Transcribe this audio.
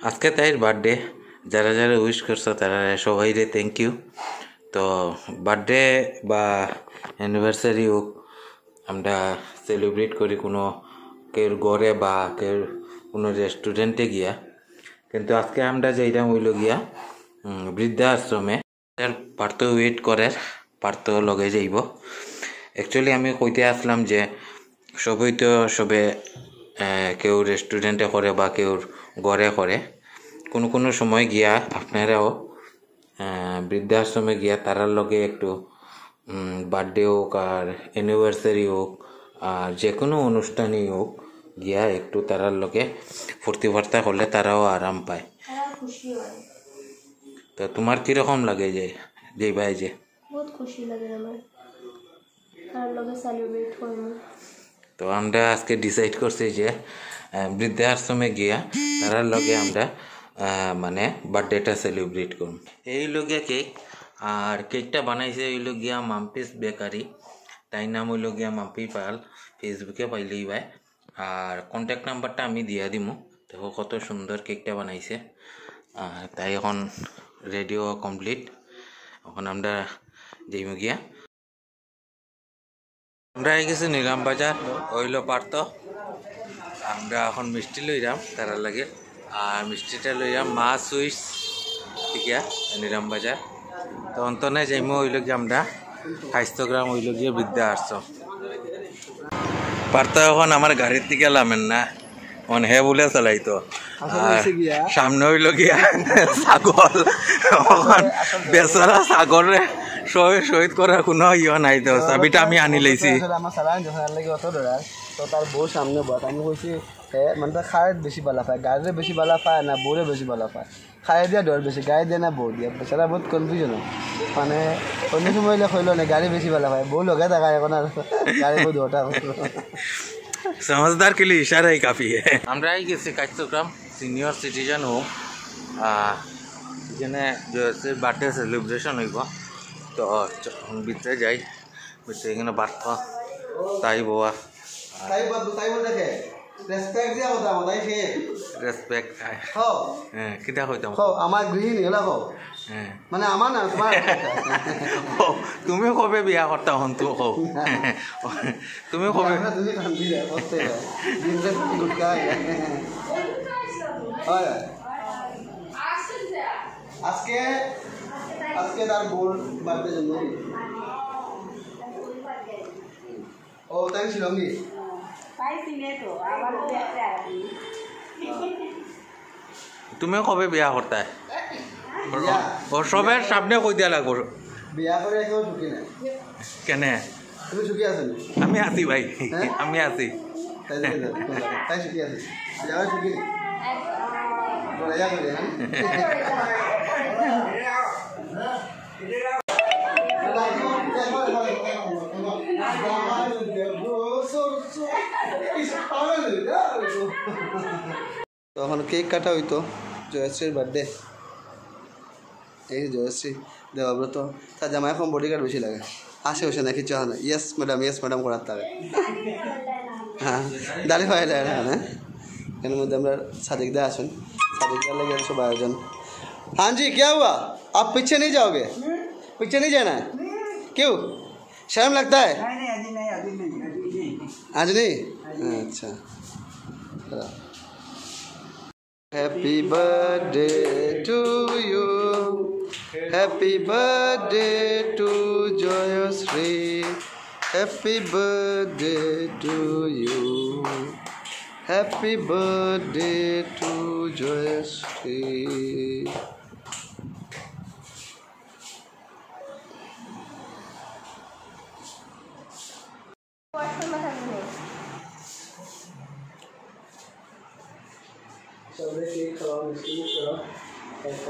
আজকে তাইর বার্থডে, যারা যারা উইশ করছো তারা সবাই রে থ্যাংক ইউ। তো বার্থডে বা অ্যানিভার্সারি হোক, আমরা সেলিব্রেট করি কোনো কেউ ঘরে বা কেউ কোনো রেস্টুরেন্টে গিয়া, কিন্তু আজকে আমরা যাইলাম হইল গিয়া বৃদ্ধাশ্রমে। পার্থ ওয়েট করে, পার্থ লগে যাইব। অ্যাকচুয়ালি আমি কইতে আসলাম যে সবই তো সবে কেউ রেস্টুরেন্টে করে বা কেউ ঘরে করে, কোনো কোনো সময় গিয়া আপনারাও বৃদ্ধাশ্রমে গিয়া তারার লগে একটু বার্থডে হোক আর অ্যানিভার্সারি হোক আর যে কোনো অনুষ্ঠানই হোক গিয়া একটু তারার লগে ফুর্তি ফার্তা করলে তারাও আরাম পায়। তো তোমার কিরকম লাগে যে ভাই? যে বহুত খুশি লাগে আমার তার লগে সেলিব্রেট করব। তো আমরা আজকে ডিসাইড করছি যে বৃদ্ধাশ্রমে গিয়া তারার লগে আমরা মানে বার্থডেটা সেলিব্রেট করব। এই লগে কেক, আর কেকটা বানাইছে হইল গিয়া মাম্পিস বেকারি, তাই নাম হইল গিয়া মাম্পি পাল, ফেসবুকে পাইলেই ভাই। আর কন্ট্যাক্ট নাম্বারটা আমি দিয়া দিমু। দেখো কত সুন্দর কেকটা বানাইছে। তাই এখন রেডিও কমপ্লিট, এখন আমরা যাইব গিয়া। আমরা গেছি নিলাম বাজার, হইল পারতো আমরা এখন মিষ্টি লইলাম তারার লাগে, আর মিষ্টিটা লইলাম মা সুইটস ঠিকিয়া নিলাম বাজার। তো অন্তনে যাইমো হইল গিয়ে আমরা 250 গ্রাম হইল গিয়ে বৃদ্ধাশ্রম। পারতো এখন আমার গাড়ির থেকে লামেন না, এখন হে বলে চালাইতো। সামনে হইল গিয়া ছাগল, বেচারা ছাগলে শহীদ করার কোনো ইয়ে নাই। তো চাবিটা আমি আনি লাইছি। তো তার বউ সামনে বস, আমি কইছি মানে তার খায়ের বেশি বালা পায়, গাড়িরে বেশি বালা পায় না বউরে বেশি বালা পায়, খায়ে দিয়া ডর বেশি, গাড়ি দিয়ে না বউ দিয়া। বেচারা বহুত কনফিউজন হয়, মানে অন্য সময় কইল না গাড়ি বেশি বালা পায়, বউ লগে থাকা এখন আর গাড়ি বউ দুটা। समझदार के लिए इशारा ही काफ़ी है। আমরা গেছি 250 গ্রাম সিনিয়র সিটিজেন হোম, এখানে বার্থডে সেলিব্রেশন হইব। তো ভিতরে যাই, ভিতরে এখানে বার্থ তাই বোয়া রেসপেক্ট হ্যাঁ কিটা হইতাম আমার গৃহিণী হলা কো, মানে আমার না তোমার। তুমি কবে বিয়া করতা হন? তো কও তুমি কবে? আজকে আজকে তার বোন বার্থডে জন্য। ও তাই শিলঙ্গি তুমি কবে বিয়া করতা? ওর সবের সামনে কই দিয়া লাগবো। বিয়া করে কেউ সুখী নাই কেনে? তুমি সুখী আছো? আমি আছি ভাই, আমি আছি। তাই সুখী আছে, বিয়া করে সুখী বড়া করে তখন কেক কাটা হইতো। জয়শ্রীর বার্থডে, এই জয়শ্রী দেবাব্রত তার জামাই এখন বডিগার্ড বেশি লাগে, আসে বসে না কিছু হয় না, ইয়েস ম্যাডাম করার তারে। हाँ दाढ़ी फाइल है ना, इन मध्य हम सादिक दे आसन, सादिक दे लगे सब आयोजन। हाँ जी क्या हुआ, आप पीछे नहीं जाओगे? पीछे नहीं जाना है? क्यों, शर्म लगता है? आज नहीं। अच्छा, happy birthday to you, happy birthday to Jayashree, happy birthday to you, happy birthday to Jayashree. सबने केक खाओ, मिष्टी खाओ, ऐसा